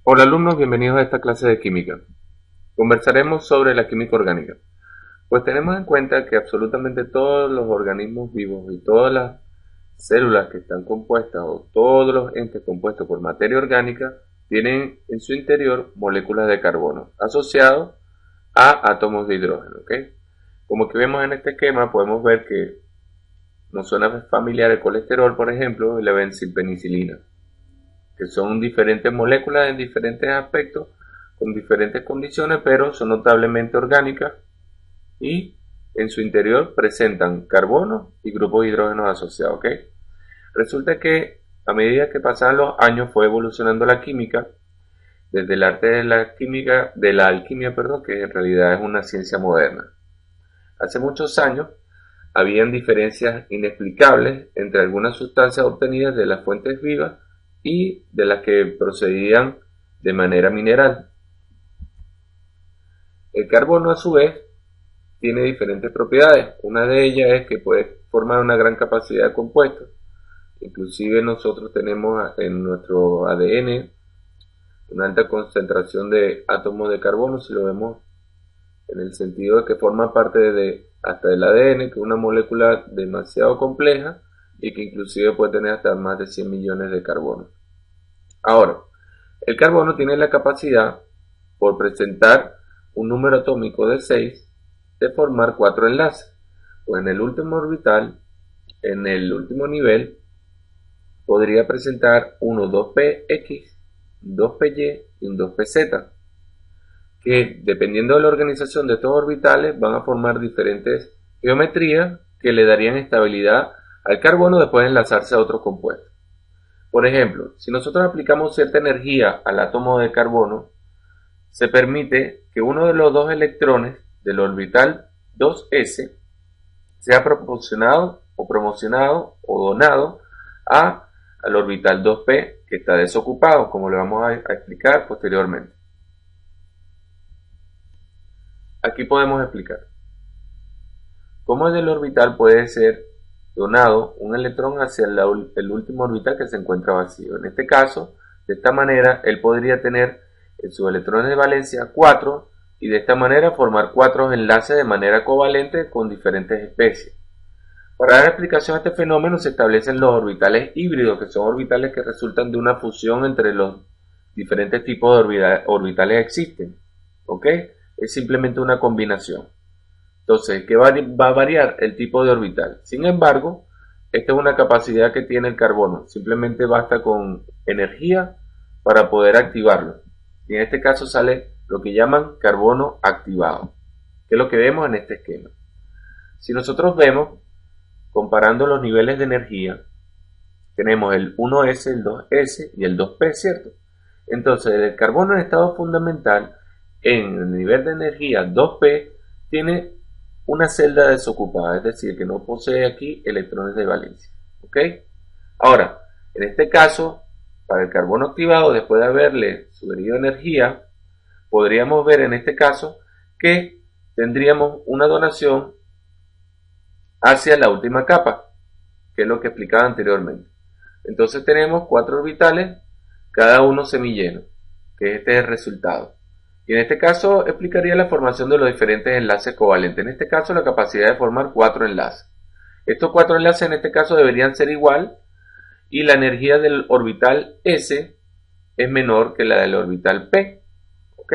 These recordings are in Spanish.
Hola alumnos, bienvenidos a esta clase de química. Conversaremos sobre la química orgánica. Pues tenemos en cuenta que absolutamente todos los organismos vivos y todas las células que están compuestas o todos los entes compuestos por materia orgánica tienen en su interior moléculas de carbono asociados a átomos de hidrógeno. ¿Ok? Como que vemos en este esquema, podemos ver que nos suena familiar el colesterol, por ejemplo, y la benzilpenicilina, que son diferentes moléculas en diferentes aspectos, con diferentes condiciones, pero son notablemente orgánicas y en su interior presentan carbono y grupos de hidrógeno asociados. ¿Ok? Resulta que a medida que pasaban los años fue evolucionando la química, desde el arte de la alquimia, perdón, que en realidad es una ciencia moderna. Hace muchos años habían diferencias inexplicables entre algunas sustancias obtenidas de las fuentes vivas y de las que procedían de manera mineral. El carbono, a su vez, tiene diferentes propiedades. Una de ellas es que puede formar una gran capacidad de compuestos. Inclusive nosotros tenemos en nuestro ADN una alta concentración de átomos de carbono, si lo vemos en el sentido de que forma parte hasta del ADN, que es una molécula demasiado compleja y que inclusive puede tener hasta más de 100 millones de carbono. Ahora, el carbono tiene la capacidad, por presentar un número atómico de 6, de formar 4 enlaces. Pues en el último orbital, en el último nivel, podría presentar uno 2px, 2py y un 2pz, que dependiendo de la organización de estos orbitales van a formar diferentes geometrías que le darían estabilidad al carbono después de enlazarse a otros compuestos. Por ejemplo, si nosotros aplicamos cierta energía al átomo de carbono, se permite que uno de los dos electrones del orbital 2s sea proporcionado o promocionado o donado al orbital 2p que está desocupado, como le vamos a explicar posteriormente. Aquí podemos explicar cómo del orbital puede ser donado un electrón hacia el último orbital que se encuentra vacío. En este caso, de esta manera, él podría tener en sus electrones de valencia 4 y de esta manera formar 4 enlaces de manera covalente con diferentes especies. Para dar explicación a este fenómeno se establecen los orbitales híbridos, que son orbitales que resultan de una fusión entre los diferentes tipos de orbitales que existen. ¿Ok? Es simplemente una combinación. Entonces, ¿qué va a variar? El tipo de orbital. Sin embargo, esta es una capacidad que tiene el carbono. Simplemente basta con energía para poder activarlo. Y en este caso sale lo que llaman carbono activado, que es lo que vemos en este esquema. Si nosotros vemos, comparando los niveles de energía, tenemos el 1s, el 2s y el 2p, ¿cierto? Entonces, el carbono en estado fundamental, en el nivel de energía 2p, tiene una celda desocupada, es decir, que no posee aquí electrones de valencia. ¿Ok? Ahora, en este caso, para el carbono activado, después de haberle sugerido energía, podríamos ver en este caso que tendríamos una donación hacia la última capa, que es lo que explicaba anteriormente. Entonces tenemos 4 orbitales, cada uno semilleno, que este es el resultado. Y en este caso explicaría la formación de los diferentes enlaces covalentes. En este caso la capacidad de formar 4 enlaces. Estos 4 enlaces en este caso deberían ser igual y la energía del orbital S es menor que la del orbital P. ¿Ok?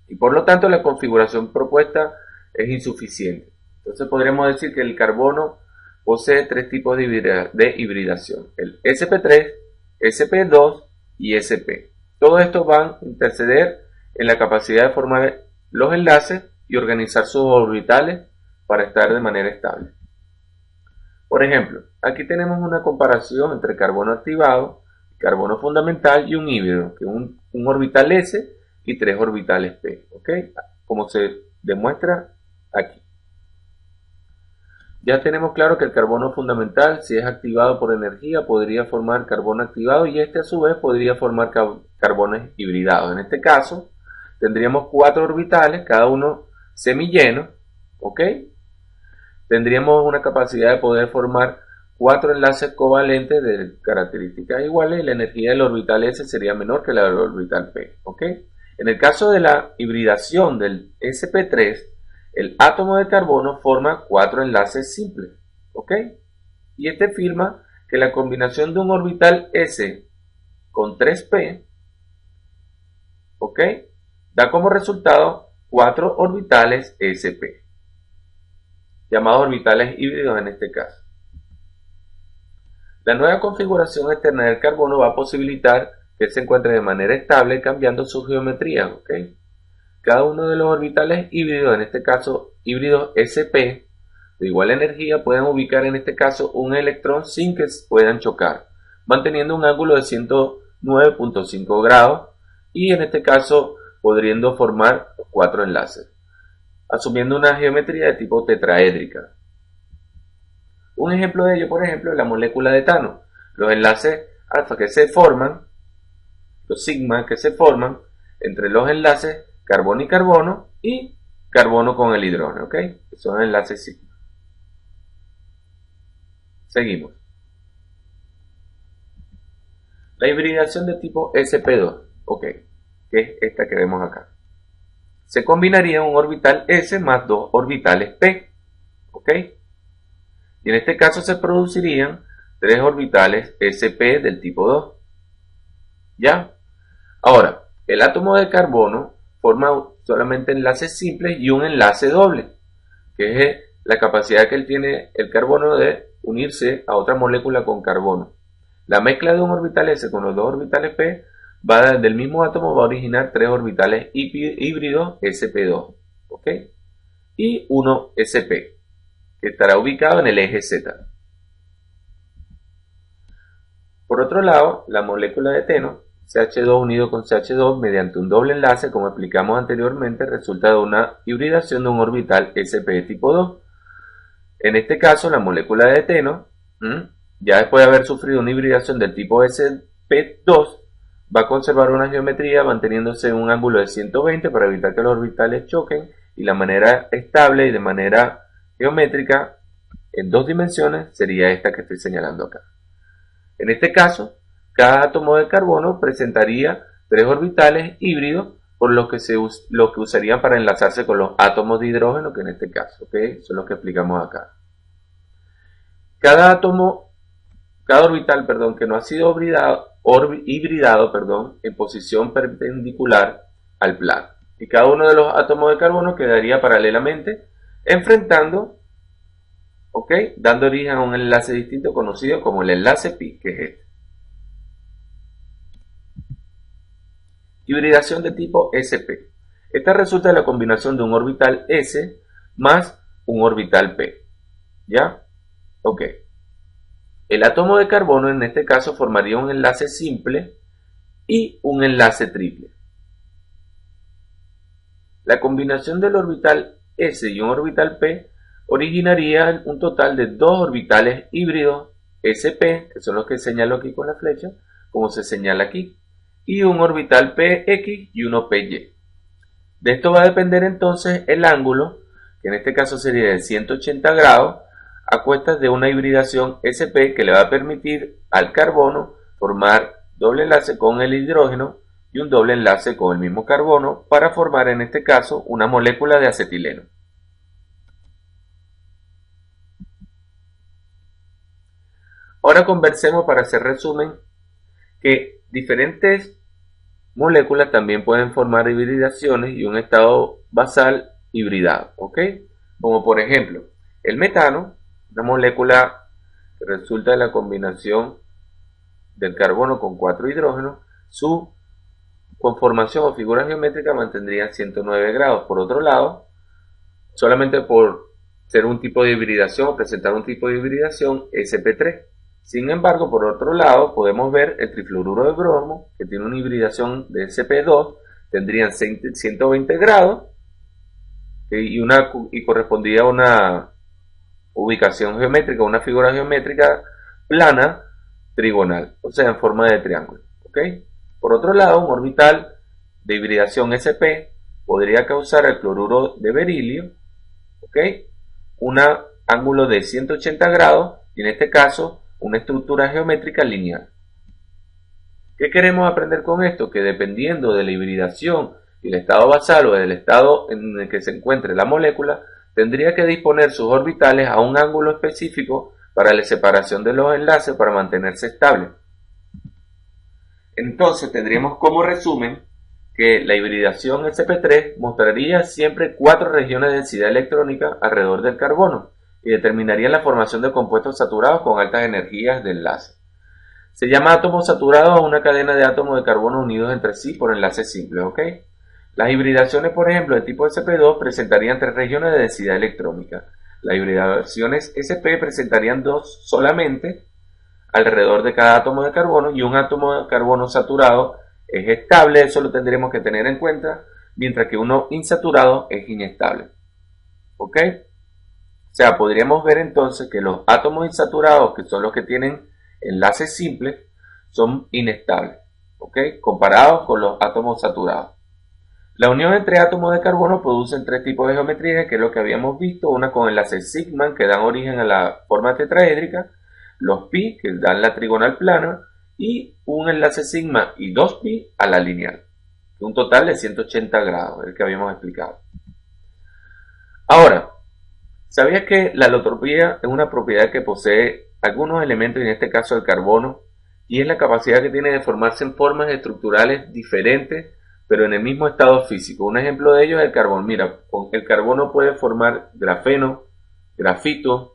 Y por lo tanto la configuración propuesta es insuficiente. Entonces podríamos decir que el carbono posee 3 tipos de hibridación. El sp3, sp2 y sp. Todo esto van a interceder en la capacidad de formar los enlaces y organizar sus orbitales para estar de manera estable. Por ejemplo, aquí tenemos una comparación entre carbono activado, carbono fundamental y un híbrido, que es un orbital S y 3 orbitales P, ¿ok? Como se demuestra aquí. Ya tenemos claro que el carbono fundamental, si es activado por energía, podría formar carbono activado y este a su vez podría formar carbones hibridados. En este caso, tendríamos 4 orbitales, cada uno semilleno, ¿ok? Tendríamos una capacidad de poder formar 4 enlaces covalentes de características iguales y la energía del orbital S sería menor que la del orbital P. ¿Ok? En el caso de la hibridación del sp3, el átomo de carbono forma 4 enlaces simples. ¿Ok? Y este afirma que la combinación de un orbital S con 3p, ¿ok?, da como resultado 4 orbitales sp, llamados orbitales híbridos en este caso. La nueva configuración externa del carbono va a posibilitar que se encuentre de manera estable cambiando su geometría. ¿Ok? Cada uno de los orbitales híbridos, en este caso híbridos sp, de igual energía, pueden ubicar en este caso un electrón sin que puedan chocar, manteniendo un ángulo de 109.5 grados y en este caso podriendo formar 4 enlaces, asumiendo una geometría de tipo tetraédrica. Un ejemplo de ello, por ejemplo, es la molécula de etano. Los enlaces alfa que se forman, los sigma que se forman entre los enlaces carbono y carbono con el hidrógeno, ¿ok? Son enlaces sigma. Seguimos. La hibridación de tipo sp2, ¿ok?, que es esta que vemos acá. Se combinaría un orbital S más 2 orbitales P, ¿ok? Y en este caso se producirían 3 orbitales sp del tipo 2. ¿Ya? Ahora, el átomo de carbono forma solamente enlaces simples y un enlace doble, que es la capacidad que tiene el carbono de unirse a otra molécula con carbono. La mezcla de un orbital S con los 2 orbitales P del mismo átomo va a originar 3 orbitales híbridos sp2, ¿ok? Y uno sp, que estará ubicado en el eje Z. Por otro lado, la molécula de eteno, CH2 unido con CH2 mediante un doble enlace, como explicamos anteriormente, resulta de una hibridación de un orbital sp tipo 2. En este caso, la molécula de eteno, ya después de haber sufrido una hibridación del tipo sp2, va a conservar una geometría manteniéndose en un ángulo de 120 para evitar que los orbitales choquen, y la manera estable y de manera geométrica en 2 dimensiones sería esta que estoy señalando acá. En este caso, cada átomo de carbono presentaría 3 orbitales híbridos, por lo que usarían para enlazarse con los átomos de hidrógeno, que en este caso, ¿ok?, son los que explicamos acá. Cada orbital, que no ha sido hibridado, en posición perpendicular al plano. Y cada uno de los átomos de carbono quedaría paralelamente enfrentando, ¿ok?, dando origen a un enlace distinto conocido como el enlace pi, que es este. Hibridación de tipo sp. Esta resulta de la combinación de un orbital s más un orbital p. ¿Ya? Ok. El átomo de carbono en este caso formaría un enlace simple y un enlace triple. La combinación del orbital s y un orbital p originaría un total de 2 orbitales híbridos sp, que son los que señalo aquí con la flecha, como se señala aquí, y un orbital px y uno py. De esto va a depender entonces el ángulo, que en este caso sería de 180 grados, a cuestas de una hibridación sp que le va a permitir al carbono formar doble enlace con el hidrógeno y un doble enlace con el mismo carbono para formar en este caso una molécula de acetileno. Ahora conversemos, para hacer resumen, que diferentes moléculas también pueden formar hibridaciones y un estado basal hibridado, ¿ok? Como por ejemplo, el metano, una molécula que resulta de la combinación del carbono con 4 hidrógenos, su conformación o figura geométrica mantendría 109 grados. Por otro lado, solamente por ser un tipo de hibridación o presentar un tipo de hibridación sp3. Sin embargo, por otro lado, podemos ver el trifluoruro de bromo, que tiene una hibridación de sp2, tendrían 120 grados y correspondía a una ubicación geométrica, una figura geométrica plana trigonal, o sea, en forma de triángulo. ¿Ok? Por otro lado, un orbital de hibridación sp podría causar al cloruro de berilio, ¿ok?, un ángulo de 180 grados y en este caso una estructura geométrica lineal. ¿Qué queremos aprender con esto? Que dependiendo de la hibridación y el estado basal o del estado en el que se encuentre la molécula, tendría que disponer sus orbitales a un ángulo específico para la separación de los enlaces para mantenerse estable. Entonces tendríamos como resumen que la hibridación sp3 mostraría siempre 4 regiones de densidad electrónica alrededor del carbono y determinaría la formación de compuestos saturados con altas energías de enlace. Se llama átomos saturados a una cadena de átomos de carbono unidos entre sí por enlaces simples, ¿ok? Las hibridaciones, por ejemplo, de tipo sp2 presentarían 3 regiones de densidad electrónica. Las hibridaciones sp presentarían 2 solamente alrededor de cada átomo de carbono, y un átomo de carbono saturado es estable, eso lo tendremos que tener en cuenta, mientras que uno insaturado es inestable. ¿Ok? O sea, podríamos ver entonces que los átomos insaturados, que son los que tienen enlaces simples, son inestables, ¿ok? Comparados con los átomos saturados. La unión entre átomos de carbono produce 3 tipos de geometrías, que es lo que habíamos visto, una con enlaces sigma, que dan origen a la forma tetraédrica, los pi, que dan la trigonal plana, y un enlace sigma y 2 pi a la lineal, un total de 180 grados, el que habíamos explicado. Ahora, ¿sabías que la alotropía es una propiedad que posee algunos elementos, en este caso el carbono, y es la capacidad que tiene de formarse en formas estructurales diferentes, pero en el mismo estado físico? Un ejemplo de ello es el carbón. Mira, con el carbono puede formar grafeno, grafito,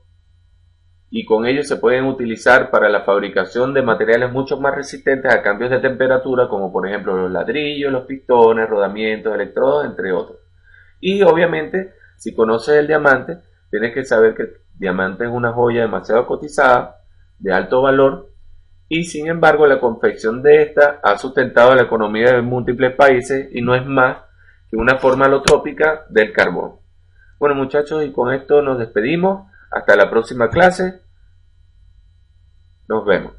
y con ellos se pueden utilizar para la fabricación de materiales mucho más resistentes a cambios de temperatura, como por ejemplo los ladrillos, los pistones, rodamientos, electrodos, entre otros. Y obviamente, si conoces el diamante, tienes que saber que el diamante es una joya demasiado cotizada, de alto valor, y sin embargo la confección de esta ha sustentado la economía de múltiples países y no es más que una forma alotrópica del carbón. Bueno, muchachos, y con esto nos despedimos. Hasta la próxima clase. Nos vemos.